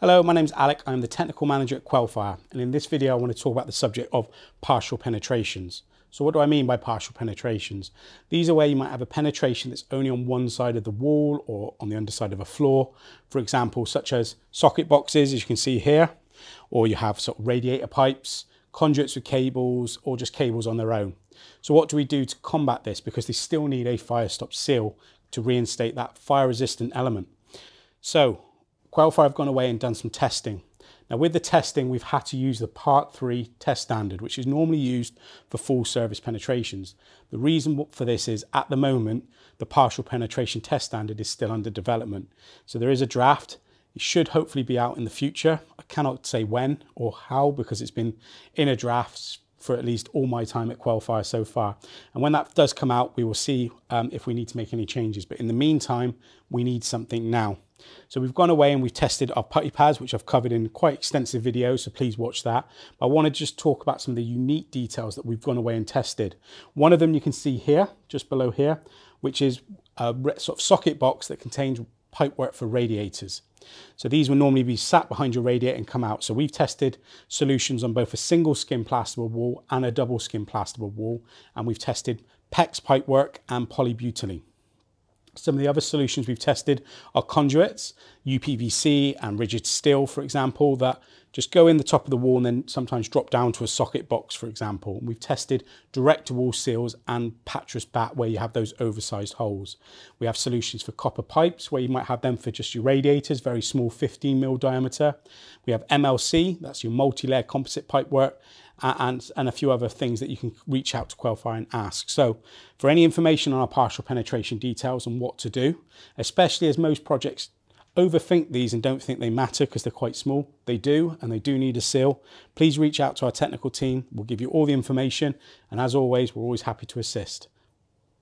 Hello, my name's Alec. I'm the Technical Manager at Quelfire, and in this video I want to talk about the subject of partial penetrations. So what do I mean by partial penetrations? These are where you might have a penetration that's only on one side of the wall or on the underside of a floor, for example, such as socket boxes, as you can see here, or you have sort of radiator pipes, conduits with cables, or just cables on their own. So what do we do to combat this? Because they still need a fire stop seal to reinstate that fire resistant element. So Quelfire have gone away and done some testing. Now with the testing, we've had to use the Part 3 test standard, which is normally used for full service penetrations. The reason for this is at the moment, the partial penetration test standard is still under development. So there is a draft. It should hopefully be out in the future. I cannot say when or how because it's been in a draft for at least all my time at Quelfire so far. And when that does come out, we will see if we need to make any changes. But in the meantime, we need something now. So we've gone away and we've tested our putty pads, which I've covered in quite extensive videos, so please watch that. But I want to just talk about some of the unique details that we've gone away and tested. One of them you can see here, just below here, which is a sort of socket box that contains pipework for radiators. So these will normally be sat behind your radiator and come out. So we've tested solutions on both a single skin plasterboard wall and a double skin plasterboard wall, and we've tested PEX pipework and polybutylene. Some of the other solutions we've tested are conduits, UPVC and rigid steel, for example, that just go in the top of the wall and then sometimes drop down to a socket box, for example. And we've tested direct-to-wall seals and pattress bat where you have those oversized holes. We have solutions for copper pipes where you might have them for just your radiators, very small 15mm diameter. We have MLC, that's your multi-layer composite pipework, and a few other things that you can reach out to Quelfire and ask. So for any information on our partial penetration details and what to do, especially as most projects overthink these and don't think they matter because they're quite small, they do, and they do need a seal, please reach out to our technical team. We'll give you all the information, and as always, we're always happy to assist.